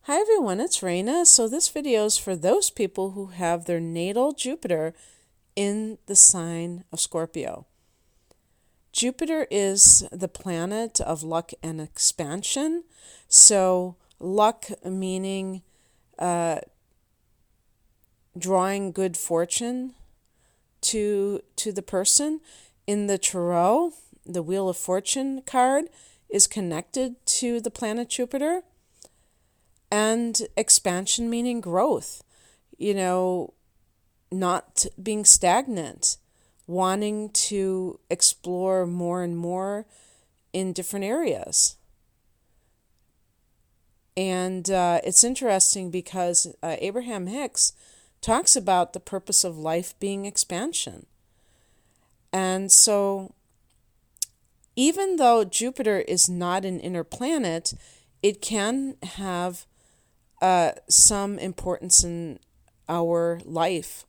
Hi everyone, it's Raina. So this video is for those people who have their natal Jupiter in the sign of Scorpio. Jupiter is the planet of luck and expansion. So luck meaning drawing good fortune to the person. In the tarot, the Wheel of Fortune card is connected to the planet Jupiter. And expansion meaning growth, not being stagnant, wanting to explore more and more in different areas. And it's interesting because Abraham Hicks talks about the purpose of life being expansion. And so even though Jupiter is not an inner planet, it can have some importance in our life.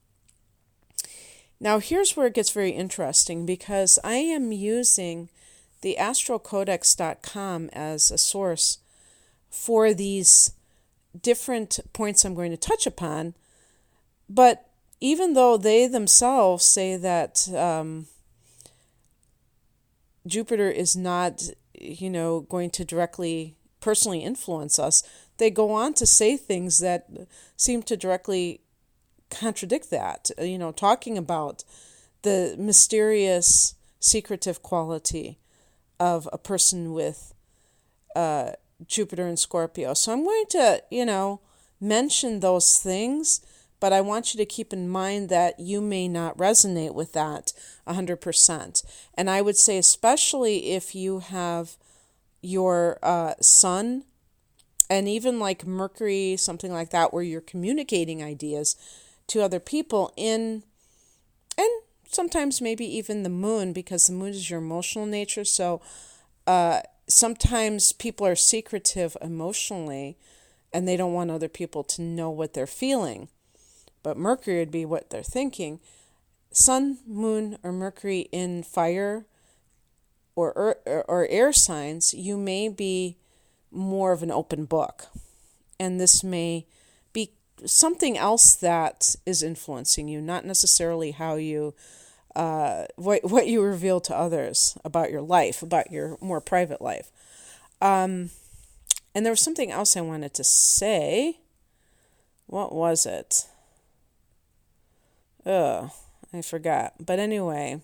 Now, here's where it gets very interesting because I am using the astrocodex.com as a source for these different points I'm going to touch upon. But even though they themselves say that Jupiter is not, going to directly personally influence us, they go on to say things that seem to directly contradict that, talking about the mysterious, secretive quality of a person with Jupiter and Scorpio. So I'm going to, mention those things, but I want you to keep in mind that you may not resonate with that 100%. And I would say especially if you have your sun and even like Mercury, something like that, where you're communicating ideas to other people and sometimes maybe even the moon, because the moon is your emotional nature. So sometimes people are secretive emotionally and they don't want other people to know what they're feeling. But Mercury would be what they're thinking. Sun, moon, or Mercury in fire or air signs, you may be more of an open book. And this may be something else that is influencing you, not necessarily how you, what you reveal to others about your life, about your more private life. And there was something else I wanted to say. What was it? I forgot. But anyway,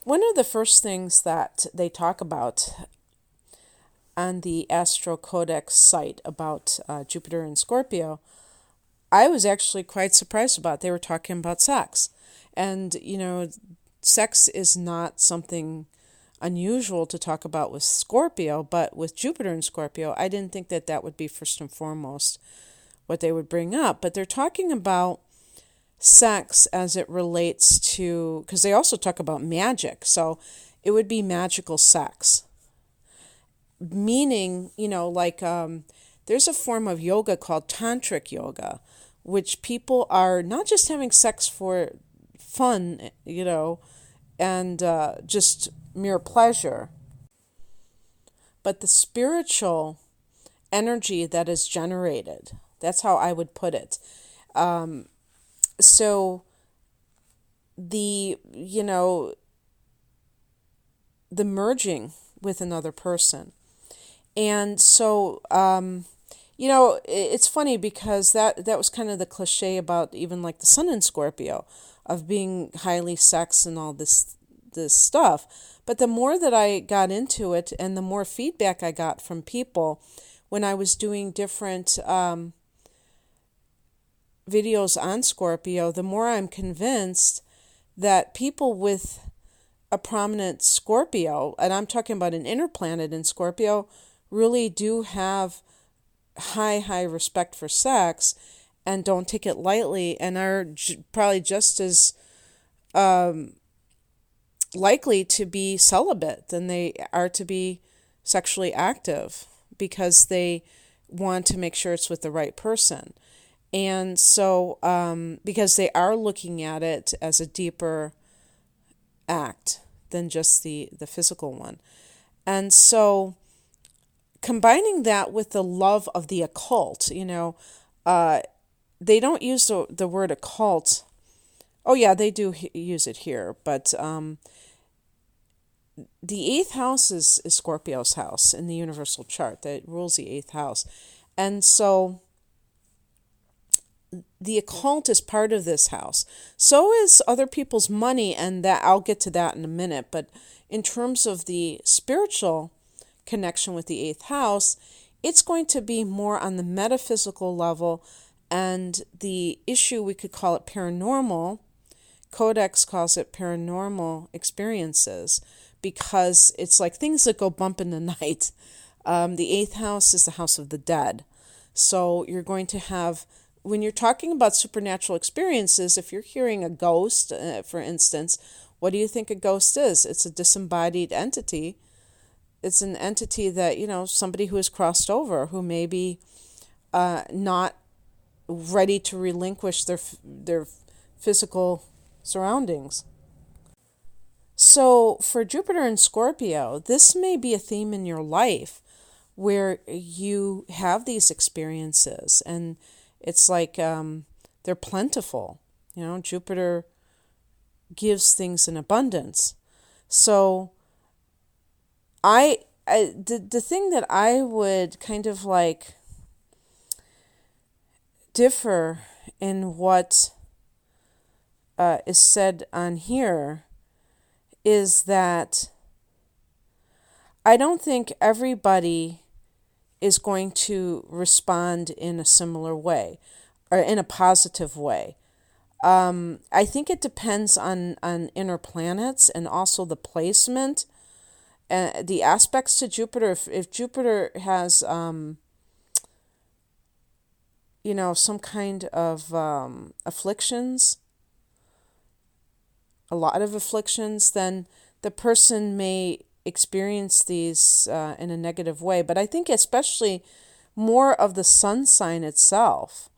one of the first things that they talk about on the Astro Codex site about Jupiter and Scorpio, I was actually quite surprised about. They were talking about sex. And, sex is not something unusual to talk about with Scorpio, but with Jupiter and Scorpio, I didn't think that would be first and foremost what they would bring up. But they're talking about sex as it relates to, because they also talk about magic. So it would be magical sex. Meaning, there's a form of yoga called tantric yoga, which people are not just having sex for fun, and just mere pleasure, but the spiritual energy that is generated. That's how I would put it. So the merging with another person. And so, it's funny because that was kind of the cliche about even like the sun in Scorpio of being highly sexed and all this stuff. But the more that I got into it and the more feedback I got from people when I was doing different videos on Scorpio, the more I'm convinced that people with a prominent Scorpio, and I'm talking about an inner planet in Scorpio, really do have high respect for sex and don't take it lightly and are probably just as likely to be celibate than they are to be sexually active, because they want to make sure it's with the right person. And so because they are looking at it as a deeper act than just the physical one. And so combining that with the love of the occult, uh, they don't use the word occult. Oh yeah, they do use it here, but the eighth house is Scorpio's house in the universal chart that rules the eighth house. And so the occult is part of this house. So is other people's money, and that I'll get to that in a minute. But in terms of the spiritual connection with the eighth house, it's going to be more on the metaphysical level, and the issue, we could call it paranormal. Codex calls it paranormal experiences, because it's like things that go bump in the night. The eighth house is the house of the dead. So you're going to have, when you're talking about supernatural experiences, if you're hearing a ghost, for instance, what do you think a ghost is? It's a disembodied entity. It's an entity that, somebody who has crossed over, who may be not ready to relinquish their physical surroundings. So for Jupiter and Scorpio, this may be a theme in your life where you have these experiences, and it's like they're plentiful. Jupiter gives things in abundance. So the thing that I would kind of like differ in what is said on here is that I don't think everybody is going to respond in a similar way or in a positive way. I think it depends on inner planets and also the placement, the aspects to Jupiter. If Jupiter has, some kind of afflictions, a lot of afflictions, then the person may experience these in a negative way. But I think especially more of the sun sign itself.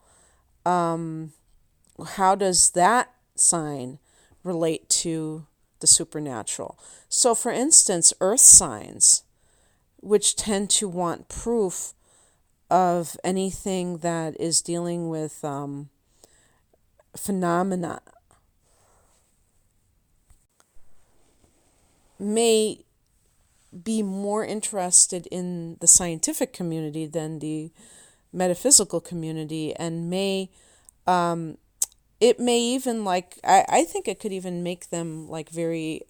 How does that sign relate to the supernatural? So, for instance, earth signs, which tend to want proof of anything that is dealing with phenomena, may be more interested in the scientific community than the metaphysical community, and it may even I think it could even make them very,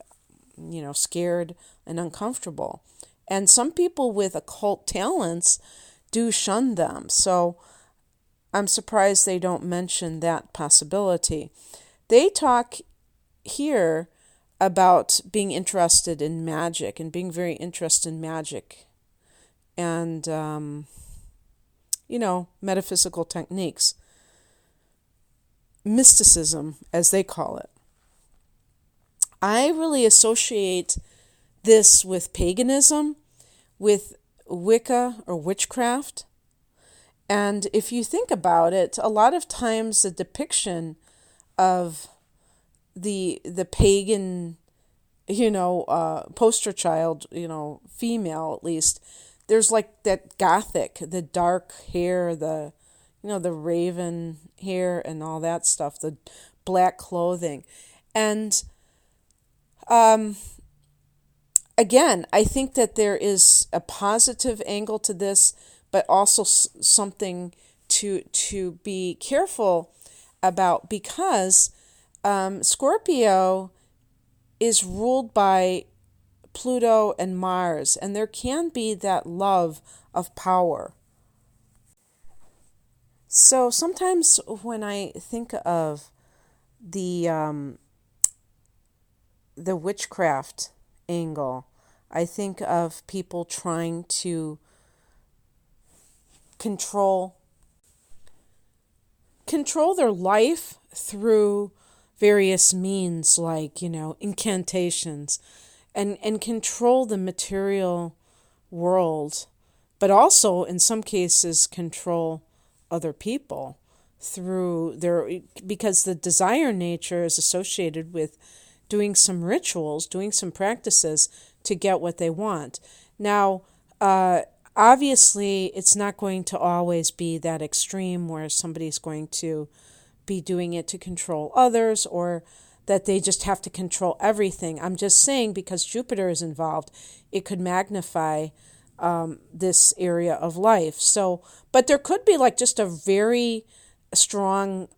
scared and uncomfortable. And some people with occult talents do shun them. So I'm surprised they don't mention that possibility. They talk here about being interested in magic and being very interested in magic and, metaphysical techniques. Mysticism, as they call it. I really associate this with paganism, with Wicca or witchcraft. And if you think about it, a lot of times the depiction of the pagan, poster child, female at least, there's like that gothic, the dark hair, the raven hair and all that stuff, the black clothing. And again, I think that there is a positive angle to this, but also something to be careful about, because Scorpio is ruled by Pluto and Mars, and there can be that love of power. So sometimes when I think of the witchcraft angle, I think of people trying to control their life through various means, like, incantations, and control the material world, but also in some cases control other people through because the desire nature is associated with doing some rituals, doing some practices to get what they want. Now, obviously, it's not going to always be that extreme where somebody's going to be doing it to control others or that they just have to control everything. I'm just saying because Jupiter is involved, it could magnify this area of life. So, but there could be like just a very strong,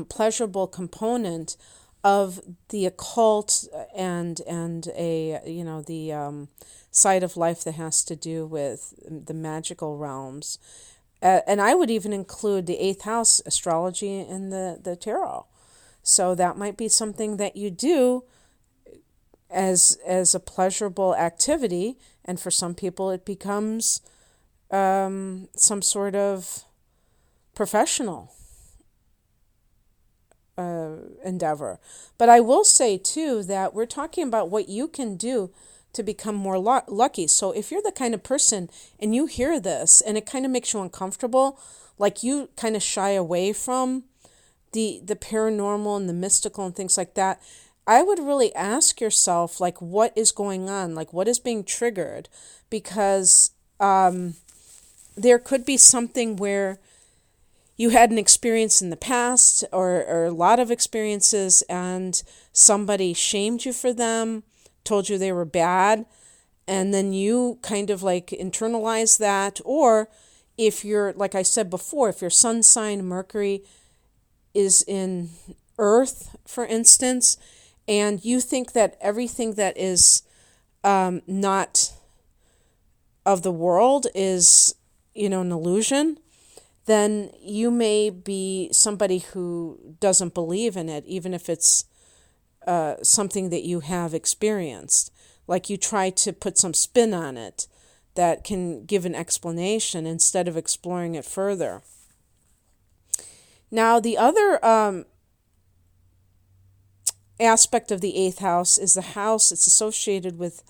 pleasurable component of the occult and a the side of life that has to do with the magical realms. And I would even include the eighth house astrology and the tarot. So that might be something that you do as a pleasurable activity, and for some people it becomes some sort of professional endeavor. But I will say too that we're talking about what you can do to become more lucky. So if you're the kind of person and you hear this and it kind of makes you uncomfortable, like you kind of shy away from the paranormal and the mystical and things like that, I would really ask yourself, like, what is going on? Like, what is being triggered? Because there could be something where you had an experience in the past or a lot of experiences and somebody shamed you for them, told you they were bad, and then you kind of like internalize that. Or if you're, like I said before, if your sun sign Mercury is in Earth, for instance, and you think that everything that is not of the world is, an illusion, then you may be somebody who doesn't believe in it, even if it's something that you have experienced. Like you try to put some spin on it that can give an explanation instead of exploring it further. Now, the other aspect of the eighth house is the house it's associated with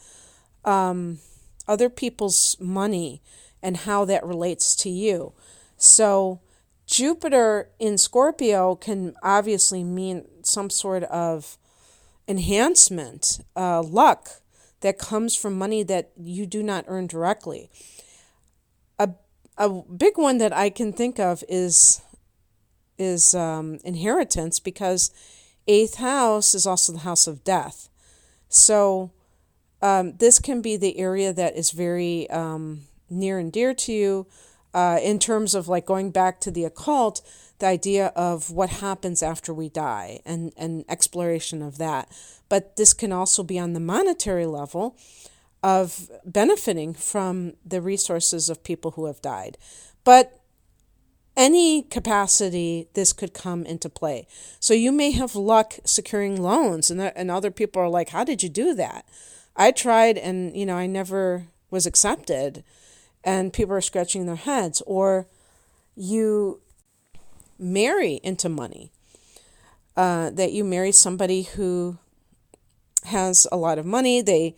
other people's money and how that relates to you. So Jupiter in Scorpio can obviously mean some sort of enhancement, luck that comes from money that you do not earn directly. A big one that I can think of is inheritance, because eighth house is also the house of death. So this can be the area that is very near and dear to you in terms of like going back to the occult, the idea of what happens after we die and exploration of that. But this can also be on the monetary level of benefiting from the resources of people who have died. But any capacity, this could come into play. So you may have luck securing loans, and other people are like, how did you do that? I tried and, I never was accepted, and people are scratching their heads. Or you marry into money, that you marry somebody who has a lot of money, they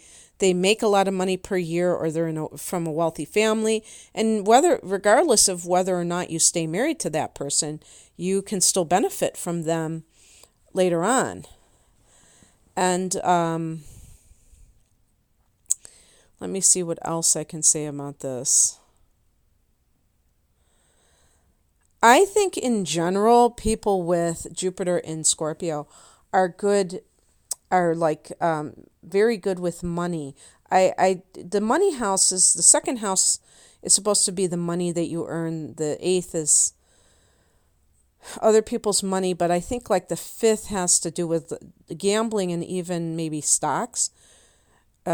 make a lot of money per year, or they're from a wealthy family, and regardless of whether or not you stay married to that person, you can still benefit from them later on. And let me see what else I can say about this. I think in general, people with Jupiter in Scorpio are very good with money. The money house is, the second house is supposed to be the money that you earn. The eighth is other people's money, but I think like the fifth has to do with gambling and even maybe stocks,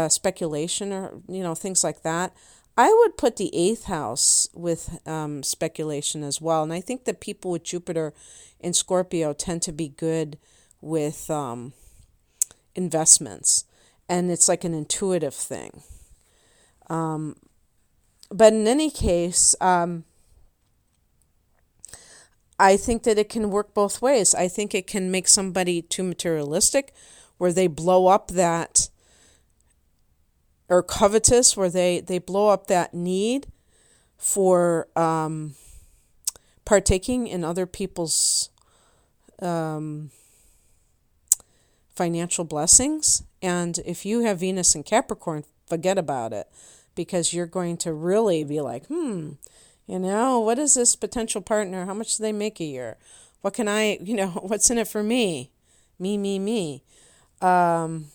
speculation, or things like that. I would put the eighth house with speculation as well, and I think that people with Jupiter in Scorpio tend to be good with investments, and it's like an intuitive thing. But in any case, I think that it can work both ways. I think it can make somebody too materialistic, where they blow up that, or covetous, where they blow up that need for partaking in other people's financial blessings. And if you have Venus in Capricorn, forget about it, because you're going to really be like, what is this potential partner? How much do they make a year? What can I, what's in it for me? Me. And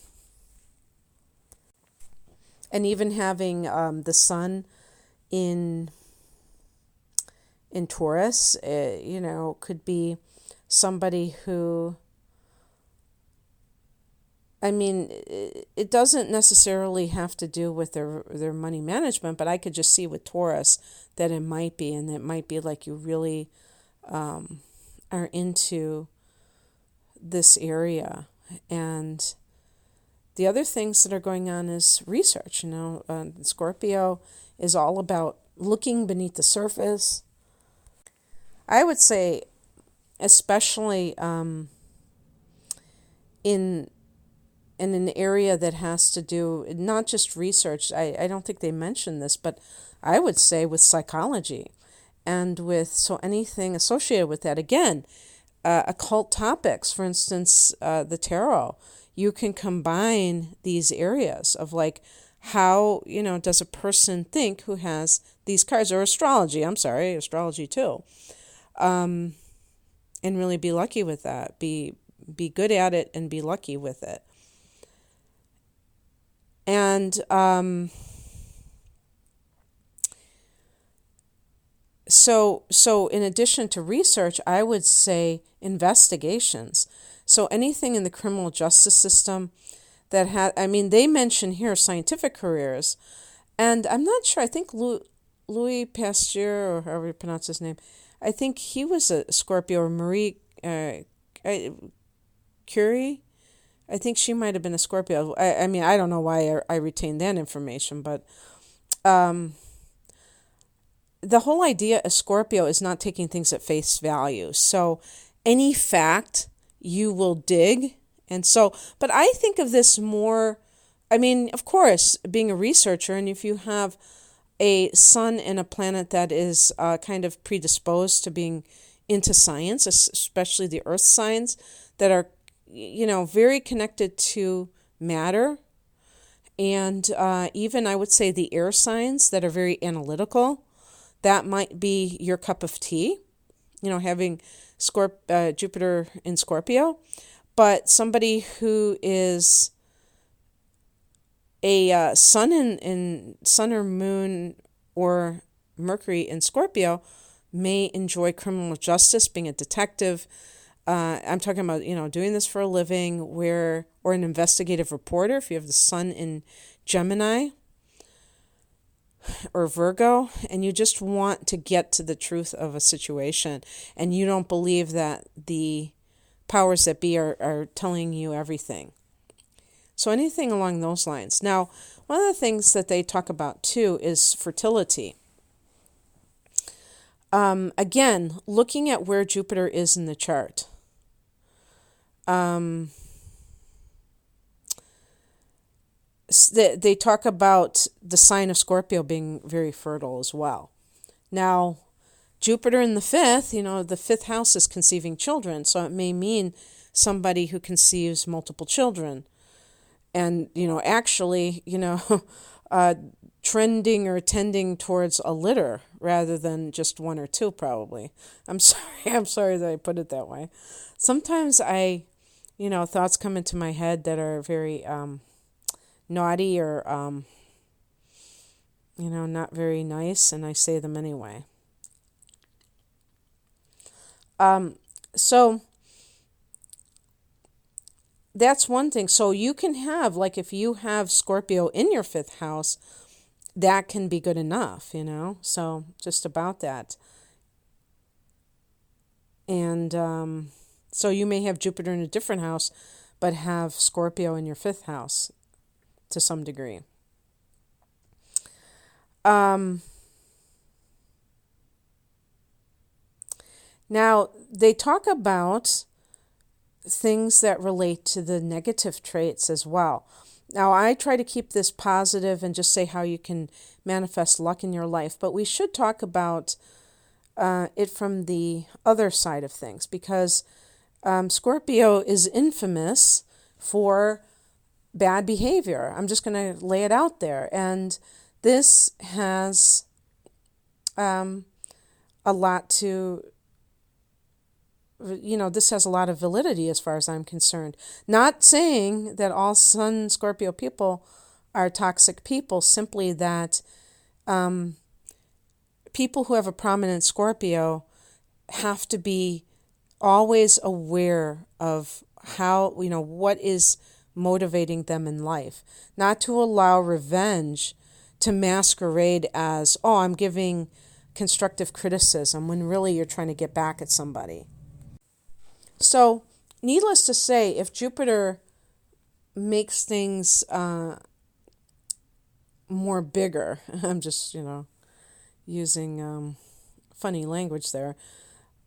even having the sun in Taurus, could be somebody who, it doesn't necessarily have to do with their money management, but I could just see with Taurus that it might be, and it might be like you really are into this area. And the other things that are going on is research. Scorpio is all about looking beneath the surface. I would say, especially in an area that has to do, not just research, I don't think they mentioned this, but I would say with psychology and so anything associated with that. Again, occult topics, for instance, the tarot. You can combine these areas of like, how, does a person think who has these cards, or astrology too, and really be lucky with that. Be good at it and be lucky with it. And so in addition to research, I would say investigations. So anything in the criminal justice system that they mention here scientific careers, and I'm not sure, I think Louis Pasteur, or however you pronounce his name, I think he was a Scorpio, or Marie Curie. I think she might have been a Scorpio. I don't know why I retained that information, but the whole idea of Scorpio is not taking things at face value. So any fact you will dig. And so, but I think of this more, of course, being a researcher, and if you have a sun and a planet that is kind of predisposed to being into science, especially the earth signs that are, very connected to matter, and even I would say the air signs that are very analytical, that might be your cup of tea, having Jupiter in Scorpio. But somebody who is a sun or moon or Mercury in Scorpio may enjoy criminal justice, being a detective. I'm talking about, doing this for a living, or an investigative reporter, if you have the sun in Gemini or Virgo, and you just want to get to the truth of a situation, and you don't believe that the powers that be are telling you everything. So anything along those lines. Now, one of the things that they talk about too is fertility. Again, looking at where Jupiter is in the chart. They talk about the sign of Scorpio being very fertile as well. Now, Jupiter in the fifth, the fifth house is conceiving children, so it may mean somebody who conceives multiple children. And, actually, trending or tending towards a litter rather than just one or two, probably. I'm sorry that I put it that way. Sometimes thoughts come into my head that are very naughty or, not very nice, and I say them anyway. So that's one thing. So you can have, like, if you have Scorpio in your fifth house, that can be good enough, so just about that. And so you may have Jupiter in a different house, but have Scorpio in your fifth house to some degree. Now, they talk about things that relate to the negative traits as well. Now, I try to keep this positive and just say how you can manifest luck in your life, but we should talk about it from the other side of things, because Scorpio is infamous for bad behavior. I'm just going to lay it out there. And This has a lot to, this has a lot of validity as far as I'm concerned. Not saying that all Sun Scorpio people are toxic people, simply that people who have a prominent Scorpio have to be always aware of how, what is motivating them in life. Not to allow revenge to masquerade as, oh, I'm giving constructive criticism, when really you're trying to get back at somebody. So, needless to say, if Jupiter makes things more bigger, I'm just, using funny language there,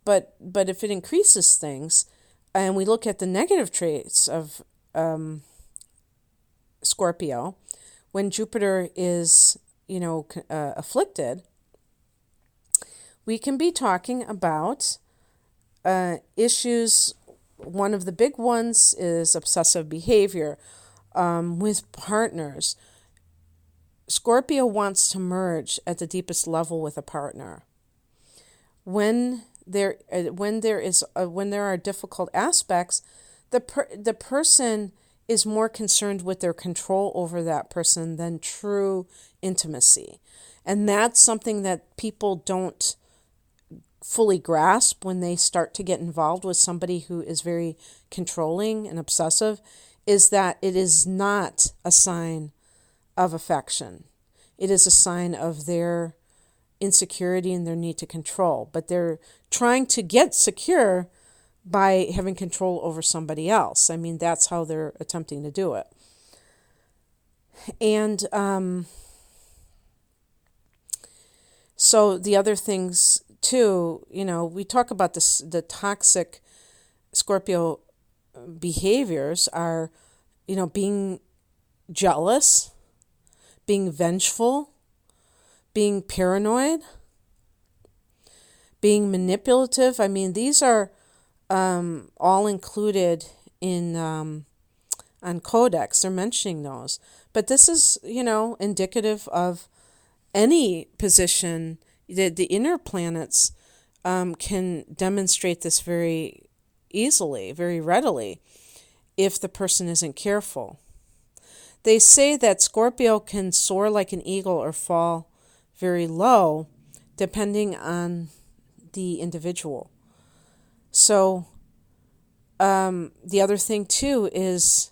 but if it increases things, and we look at the negative traits of Scorpio, when Jupiter is, afflicted, we can be talking about issues. One of the big ones is obsessive behavior with partners. Scorpio wants to merge at the deepest level with a partner. When there are difficult aspects, the person is more concerned with their control over that person than true intimacy. And that's something that people don't fully grasp when they start to get involved with somebody who is very controlling and obsessive, is that it is not a sign of affection. It is a sign of their insecurity and their need to control. But they're trying to get secure by having control over somebody else. I mean, that's how they're attempting to do it. And so the other things too, we talk about this, the toxic Scorpio behaviors are, being jealous, being vengeful, being paranoid, being manipulative. I mean, these are all included in on Codex. They're mentioning those. But this is, indicative of any position. The inner planets can demonstrate this very easily, very readily, if the person isn't careful. They say that Scorpio can soar like an eagle or fall very low, depending on the individual. So the other thing too is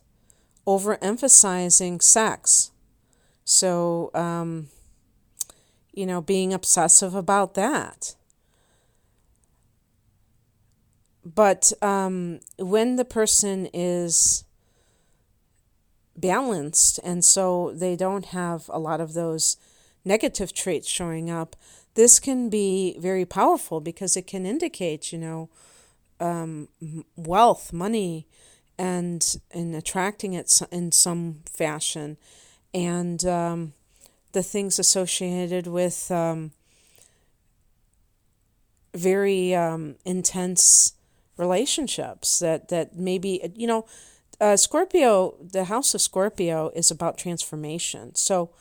overemphasizing sex. So, being obsessive about that. But when the person is balanced, and so they don't have a lot of those negative traits showing up, this can be very powerful because it can indicate, wealth, money, and attracting it in some fashion, and the things associated with very intense relationships that maybe, Scorpio, the house of Scorpio is about transformation. So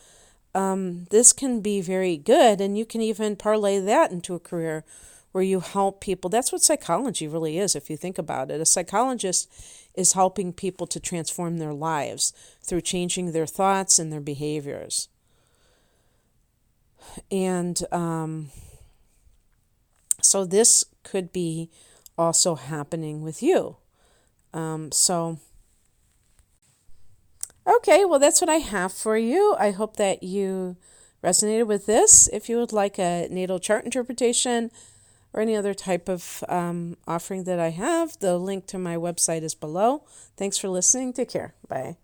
this can be very good, and you can even parlay that into a career where you help people. That's what psychology really is, if you think about it. A psychologist is helping people to transform their lives through changing their thoughts and their behaviors. And so this could be also happening with you. Okay, well, that's what I have for you. I hope that you resonated with this. If you would like a natal chart interpretation or any other type of offering that I have, the link to my website is below. Thanks for listening. Take care. Bye.